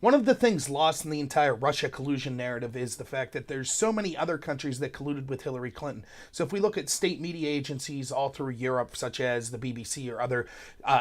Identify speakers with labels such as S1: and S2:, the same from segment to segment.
S1: One of the things lost in the entire Russia collusion narrative is the fact that there's so many other countries that colluded with Hillary Clinton. So if we look at state media agencies all through Europe, such as the BBC or other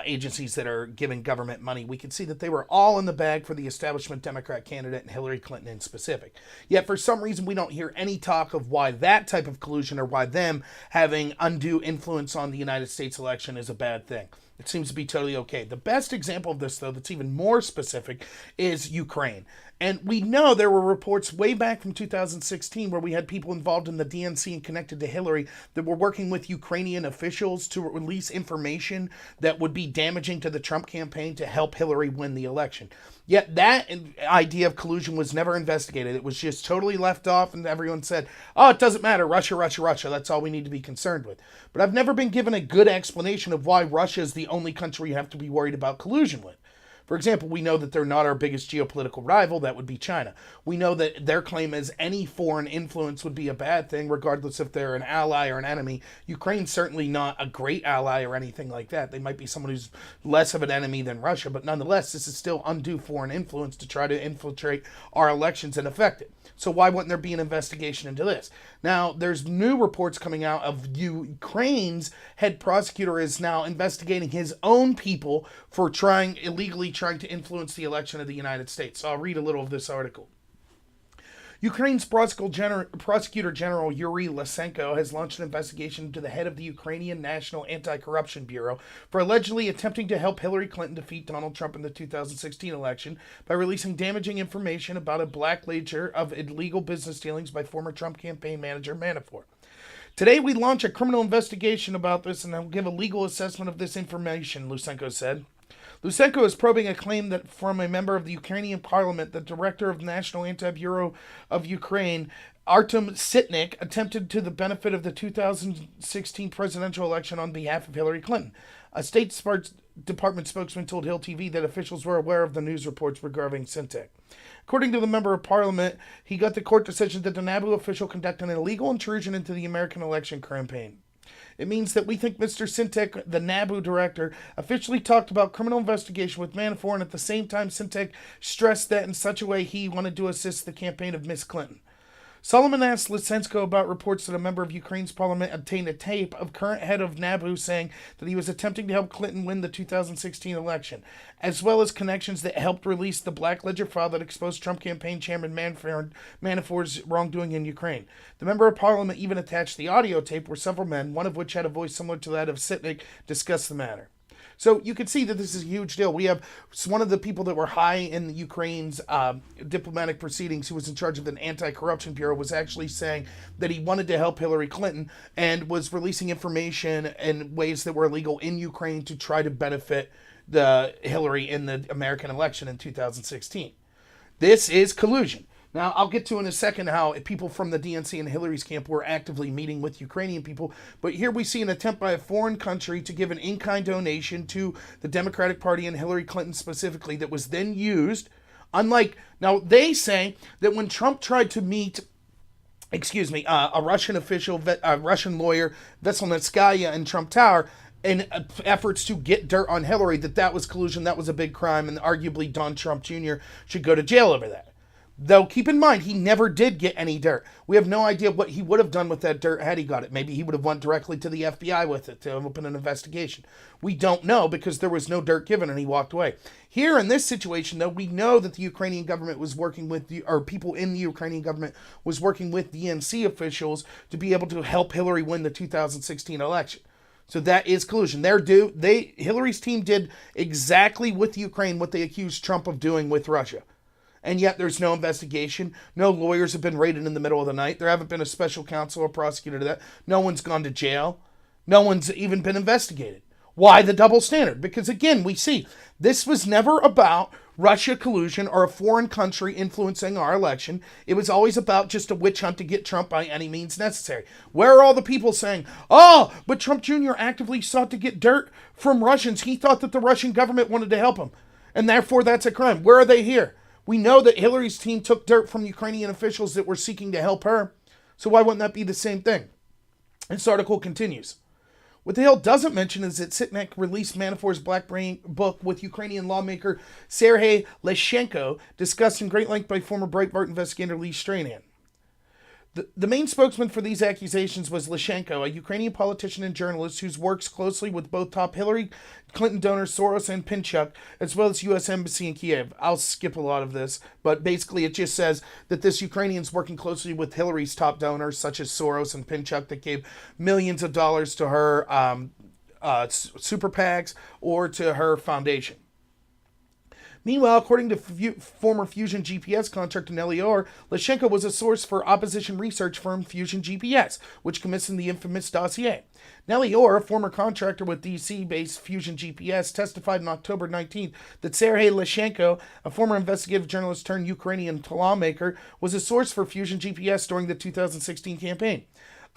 S1: agencies that are giving government money, we can see that they were all in the bag for the establishment Democrat candidate and Hillary Clinton in specific. Yet for some reason we don't hear any talk of why that type of collusion or why them having undue influence on the United States election is a bad thing. It seems to be totally okay. The best example of this, though, that's even more specific is Ukraine. And we know there were reports way back from 2016 where we had people involved in the DNC and connected to Hillary that were working with Ukrainian officials to release information that would be damaging to the Trump campaign to help Hillary win the election. Yet that idea of collusion was never investigated. It was just totally left off, and everyone said, oh, it doesn't matter, Russia, Russia, Russia. That's all we need to be concerned with. But I've never been given a good explanation of why Russia is the only country you have to be worried about collusion with. For example, we know that they're not our biggest geopolitical rival. That would be China. We know that their claim is any foreign influence would be a bad thing, regardless if they're an ally or an enemy. Ukraine's certainly not a great ally or anything like that. They might be someone who's less of an enemy than Russia, but nonetheless, this is still undue foreign influence to try to infiltrate our elections and affect it. So why wouldn't there be an investigation into this? Now, there's new reports coming out of Ukraine's head prosecutor is now investigating his own people for illegally trying to influence the election of the United States. So I'll read a little of this article. Ukraine's prosecutor general Yuri Lysenko has launched an investigation into the head of the Ukrainian National Anti-Corruption Bureau for allegedly attempting to help Hillary Clinton defeat Donald Trump in the 2016 election by releasing damaging information about a black ledger of illegal business dealings by former Trump campaign manager Manafort. Today we launch a criminal investigation about this and I'll give a legal assessment of this information, Lysenko said. Lysenko is probing a claim that from a member of the Ukrainian parliament, the director of the National Anti-Bureau of Ukraine, Artem Sitnik, attempted to the benefit of the 2016 presidential election on behalf of Hillary Clinton. A State Department spokesman told Hill TV that officials were aware of the news reports regarding Sitnik. According to the member of parliament, he got the court decision that the NABU official conducted an illegal intrusion into the American election campaign. It means that we think Mr. Sintek, the NABU director, officially talked about criminal investigation with Manafort, and at the same time Sintek stressed that in such a way he wanted to assist the campaign of Miss Clinton. Solomon asked Lysenko about reports that a member of Ukraine's parliament obtained a tape of current head of NABU saying that he was attempting to help Clinton win the 2016 election, as well as connections that helped release the Black Ledger file that exposed Trump campaign chairman Manafort's wrongdoing in Ukraine. The member of parliament even attached the audio tape where several men, one of which had a voice similar to that of Sitnik, discussed the matter. So you can see that this is a huge deal. We have one of the people that were high in Ukraine's diplomatic proceedings who was in charge of the Anti-Corruption Bureau was actually saying that he wanted to help Hillary Clinton and was releasing information in ways that were illegal in Ukraine to try to benefit the Hillary in the American election in 2016. This is collusion. Now, I'll get to in a second how people from the DNC and Hillary's camp were actively meeting with Ukrainian people, but here we see an attempt by a foreign country to give an in-kind donation to the Democratic Party and Hillary Clinton specifically that was then used, now they say that when Trump tried to meet a Russian official, a Russian lawyer, Veselnitskaya in Trump Tower, in efforts to get dirt on Hillary, that was collusion, that was a big crime, and arguably Don Trump Jr. should go to jail over that. Though, keep in mind, he never did get any dirt. We have no idea what he would have done with that dirt had he got it. Maybe he would have went directly to the FBI with it to open an investigation. We don't know because there was no dirt given and he walked away. Here in this situation, though, we know that the Ukrainian government was working with, people in the Ukrainian government was working with DNC officials to be able to help Hillary win the 2016 election. So that is collusion. Hillary's team did exactly with Ukraine what they accused Trump of doing with Russia. And yet there's no investigation. No lawyers have been raided in the middle of the night. There haven't been a special counsel or prosecutor to that. No one's gone to jail. No one's even been investigated. Why the double standard? Because again, we see this was never about Russia collusion or a foreign country influencing our election. It was always about just a witch hunt to get Trump by any means necessary. Where are all the people saying, oh, but Trump Jr. actively sought to get dirt from Russians. He thought that the Russian government wanted to help him. And therefore that's a crime. Where are they here? We know that Hillary's team took dirt from Ukrainian officials that were seeking to help her. So why wouldn't that be the same thing? This article continues. What the Hill doesn't mention is that Sitnik released Manafort's Black Brain book with Ukrainian lawmaker Sergei Leshchenko, discussed in great length by former Breitbart investigator Lee Stranahan. The main spokesman for these accusations was Leshchenko, a Ukrainian politician and journalist who works closely with both top Hillary Clinton donors Soros and Pinchuk, as well as U.S. Embassy in Kiev. I'll skip a lot of this, but basically it just says that this Ukrainian's working closely with Hillary's top donors, such as Soros and Pinchuk, that gave millions of dollars to her super PACs or to her foundation. Meanwhile, according to former Fusion GPS contractor Nellie Orr, Leshchenko was a source for opposition research firm Fusion GPS, which commissioned the infamous dossier. Nellie Orr, a former contractor with DC-based Fusion GPS, testified on October 19th that Sergei Leshchenko, a former investigative journalist turned Ukrainian lawmaker, was a source for Fusion GPS during the 2016 campaign.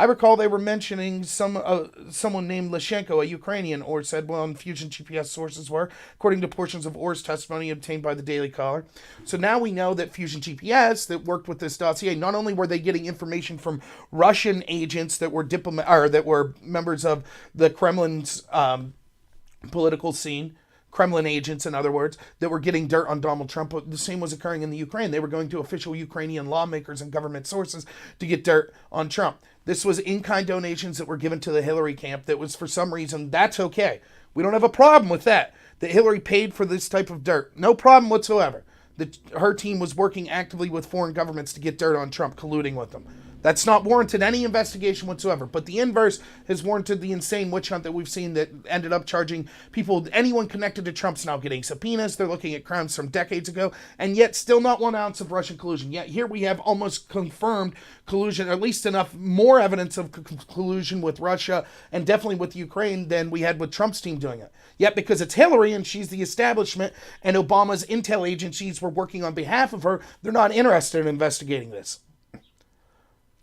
S1: I recall they were mentioning someone named Leshchenko, a Ukrainian, Orr said, well, Fusion GPS sources were, according to portions of Orr's testimony obtained by the Daily Caller. So now we know that Fusion GPS, that worked with this dossier, not only were they getting information from Russian agents that were that were members of the Kremlin's political scene, Kremlin agents, in other words, that were getting dirt on Donald Trump. The same was occurring in the Ukraine. They were going to official Ukrainian lawmakers and government sources to get dirt on Trump. This was in-kind donations that were given to the Hillary camp that was, for some reason, that's okay. We don't have a problem with that. That Hillary paid for this type of dirt. No problem whatsoever. That her team was working actively with foreign governments to get dirt on Trump, colluding with them. That's not warranted any investigation whatsoever. But the inverse has warranted the insane witch hunt that we've seen that ended up charging people, anyone connected to Trump's now getting subpoenas. They're looking at crimes from decades ago, and yet still not 1 ounce of Russian collusion. Yet here we have almost confirmed collusion, or at least enough more evidence of collusion with Russia and definitely with Ukraine than we had with Trump's team doing it. Yet because it's Hillary and she's the establishment and Obama's intel agencies were working on behalf of her, they're not interested in investigating this.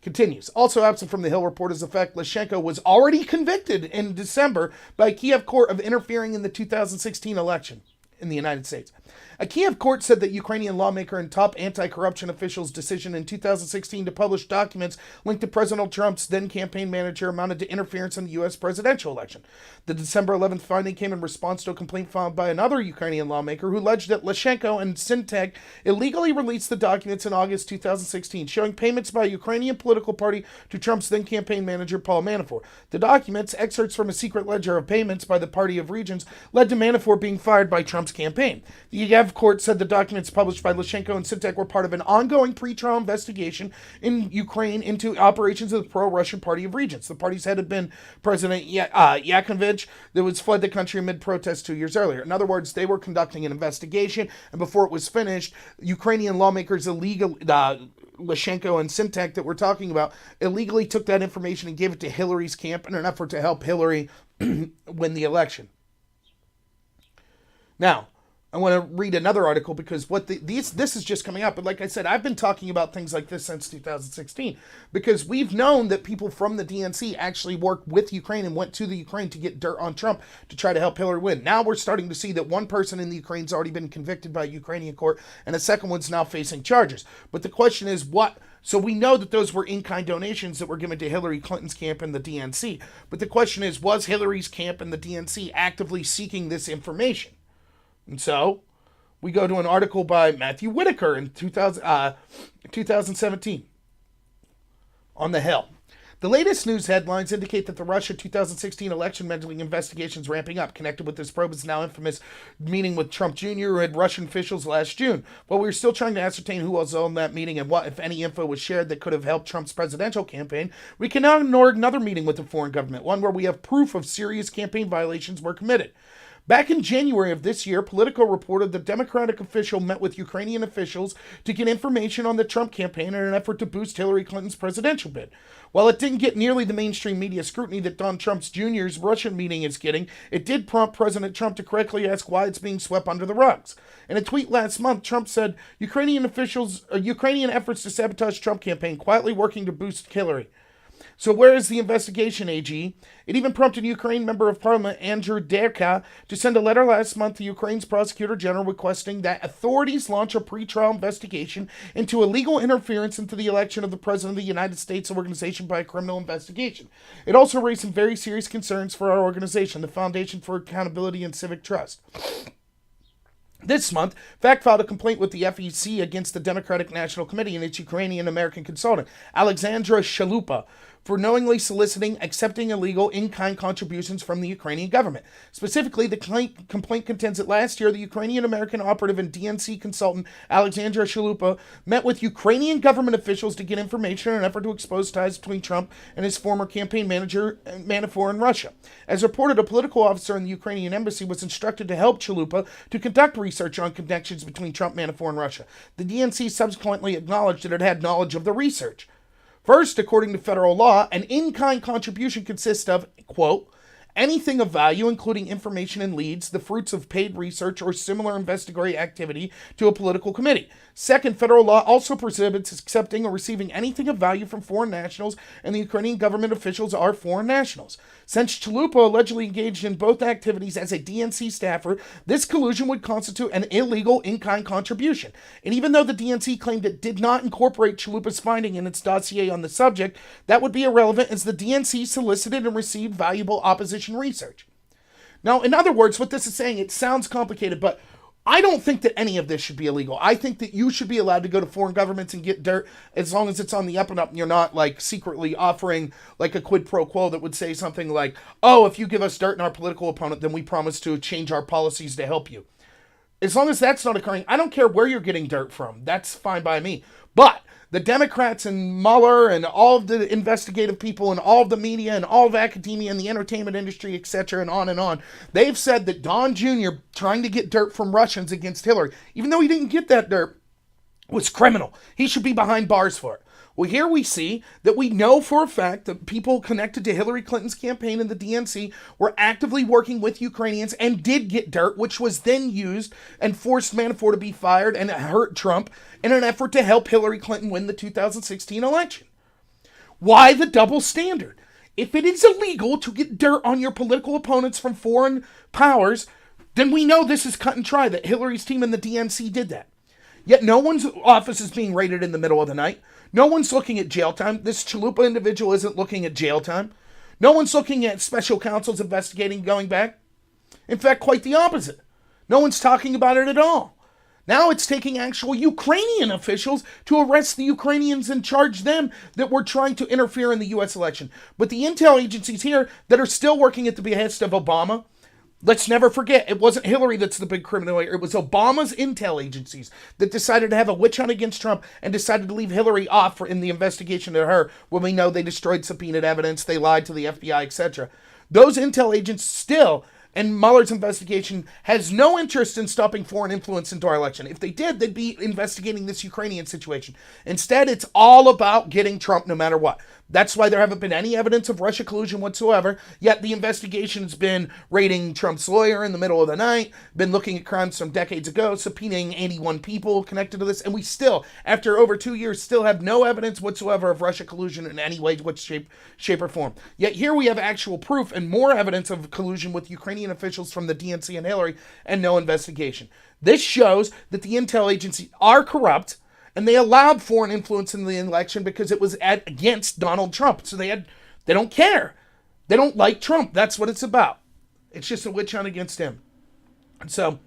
S1: Continues. Also absent from the Hill report is the fact Leshchenko was already convicted in December by a Kiev court of interfering in the 2016 election in the United States. A Kiev court said that Ukrainian lawmaker and top anti-corruption official's decision in 2016 to publish documents linked to President Trump's then campaign manager amounted to interference in the U.S. presidential election. The December 11th finding came in response to a complaint filed by another Ukrainian lawmaker who alleged that Leshchenko and Syntag illegally released the documents in August 2016, showing payments by a Ukrainian political party to Trump's then campaign manager Paul Manafort. The documents, excerpts from a secret ledger of payments by the Party of Regions, led to Manafort being fired by Trump's campaign. The Kiev court said the documents published by Leshchenko and Syntag were part of an ongoing pre-trial investigation in Ukraine into operations of the pro-Russian Party of Regions. The party's head had been President Yakovlevich, that was fled the country amid protests 2 years earlier. In other words, they were conducting an investigation, and before it was finished, Ukrainian lawmakers Leshchenko and Syntag that we're talking about illegally took that information and gave it to Hillary's camp in an effort to help Hillary win the election. Now, I want to read another article because this is just coming up. But like I said, I've been talking about things like this since 2016 because we've known that people from the DNC actually worked with Ukraine and went to the Ukraine to get dirt on Trump to try to help Hillary win. Now we're starting to see that one person in the Ukraine's already been convicted by a Ukrainian court and a second one's now facing charges. But the question is what? So we know that those were in-kind donations that were given to Hillary Clinton's camp and the DNC. But the question is, was Hillary's camp and the DNC actively seeking this information? And so, we go to an article by Matthew Whitaker in 2017 on The Hill. The latest news headlines indicate that the Russia 2016 election meddling investigation is ramping up. Connected with this probe is now infamous meeting with Trump Jr., who had Russian officials last June. While we were still trying to ascertain who was on that meeting and what, if any, info was shared that could have helped Trump's presidential campaign, we can now ignore another meeting with a foreign government, one where we have proof of serious campaign violations were committed. Back in January of this year, Politico reported the Democratic official met with Ukrainian officials to get information on the Trump campaign in an effort to boost Hillary Clinton's presidential bid. While it didn't get nearly the mainstream media scrutiny that Donald Trump Jr.'s Russian meeting is getting, it did prompt President Trump to correctly ask why it's being swept under the rugs. In a tweet last month, Trump said, Ukrainian efforts to sabotage Trump campaign quietly working to boost Hillary. So where is the investigation, AG? It even prompted Ukraine Member of Parliament Andrew Derka to send a letter last month to Ukraine's Prosecutor General requesting that authorities launch a pre-trial investigation into illegal interference into the election of the President of the United States organization by a criminal investigation. It also raised some very serious concerns for our organization, the Foundation for Accountability and Civic Trust. This month, FACT filed a complaint with the FEC against the Democratic National Committee and its Ukrainian-American consultant, Alexandra Shalupa, for knowingly soliciting, accepting illegal in-kind contributions from the Ukrainian government. Specifically, the complaint contends that last year, the Ukrainian-American operative and DNC consultant, Alexandra Shalupa, met with Ukrainian government officials to get information in an effort to expose ties between Trump and his former campaign manager, Manafort, in Russia. As reported, a political officer in the Ukrainian embassy was instructed to help Shalupa to conduct research on connections between Trump, Manafort, and Russia. The DNC subsequently acknowledged that it had knowledge of the research. First, according to federal law, an in-kind contribution consists of, quote, anything of value, including information and leads, the fruits of paid research or similar investigatory activity to a political committee. Second, federal law also prohibits accepting or receiving anything of value from foreign nationals, and the Ukrainian government officials are foreign nationals. Since Chalupa allegedly engaged in both activities as a DNC staffer, this collusion would constitute an illegal in-kind contribution. And even though the DNC claimed it did not incorporate Chalupa's finding in its dossier on the subject, that would be irrelevant as the DNC solicited and received valuable opposition research. Now, in other words, what this is saying, it sounds complicated, but I don't think that any of this should be illegal. I think that you should be allowed to go to foreign governments and get dirt as long as it's on the up and up and you're not like secretly offering like a quid pro quo that would say something like, oh, if you give us dirt in our political opponent, then we promise to change our policies to help you. As long as that's not occurring, I don't care where you're getting dirt from. That's fine by me. But the Democrats and Mueller and all of the investigative people and all of the media and all of academia and the entertainment industry, etc., and on, they've said that Don Jr. trying to get dirt from Russians against Hillary, even though he didn't get that dirt, was criminal. He should be behind bars for it. Well, here we see that we know for a fact that people connected to Hillary Clinton's campaign and the DNC were actively working with Ukrainians and did get dirt, which was then used and forced Manafort to be fired and hurt Trump in an effort to help Hillary Clinton win the 2016 election. Why the double standard? If it is illegal to get dirt on your political opponents from foreign powers, then we know this is cut and dry, that Hillary's team and the DNC did that. Yet no one's office is being raided in the middle of the night. No one's looking at jail time. This Chalupa individual isn't looking at jail time. No one's looking at special counsels investigating going back. In fact, quite the opposite. No one's talking about it at all. Now it's taking actual Ukrainian officials to arrest the Ukrainians and charge them that were trying to interfere in the U.S. election. But the intel agencies here that are still working at the behest of Obama, let's never forget, it wasn't Hillary that's the big criminal here. It was Obama's intel agencies that decided to have a witch hunt against Trump and decided to leave Hillary off in the investigation of her when we know they destroyed subpoenaed evidence, they lied to the FBI, etc. Those intel agents still, and Mueller's investigation, has no interest in stopping foreign influence into our election. If they did, they'd be investigating this Ukrainian situation. Instead, it's all about getting Trump no matter what. That's why there haven't been any evidence of Russia collusion whatsoever, yet the investigation's been raiding Trump's lawyer in the middle of the night, been looking at crimes from decades ago, subpoenaing 81 people connected to this, and we still, after over 2 years, still have no evidence whatsoever of Russia collusion in any way, which shape or form. Yet here we have actual proof and more evidence of collusion with Ukrainian officials from the DNC and Hillary, and no investigation. This shows that the intel agencies are corrupt, and they allowed foreign influence in the election because it was against Donald Trump. So they don't care. They don't like Trump. That's what it's about. It's just a witch hunt against him. And so,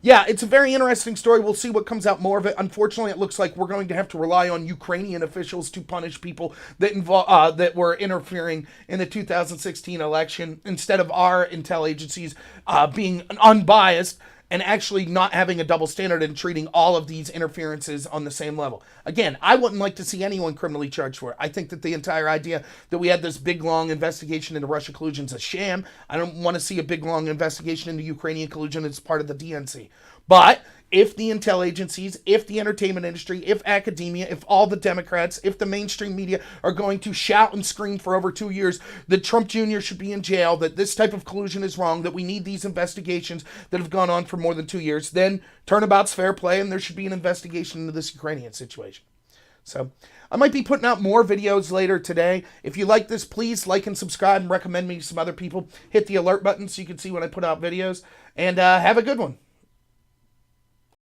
S1: yeah, it's a very interesting story. We'll see what comes out more of it. Unfortunately, it looks like we're going to have to rely on Ukrainian officials to punish people that were interfering in the 2016 election instead of our intel agencies being unbiased and actually not having a double standard and treating all of these interferences on the same level. Again, I wouldn't like to see anyone criminally charged for it. I think that the entire idea that we had this big, long investigation into Russia collusion is a sham. I don't want to see a big, long investigation into Ukrainian collusion as part of the DNC. But if the intel agencies, if the entertainment industry, if academia, if all the Democrats, if the mainstream media are going to shout and scream for over 2 years that Trump Jr. should be in jail, that this type of collusion is wrong, that we need these investigations that have gone on for more than 2 years, then turnabout's fair play and there should be an investigation into this Ukrainian situation. So I might be putting out more videos later today. If you like this, please like and subscribe and recommend me to some other people. Hit the alert button so you can see when I put out videos. And have a good one.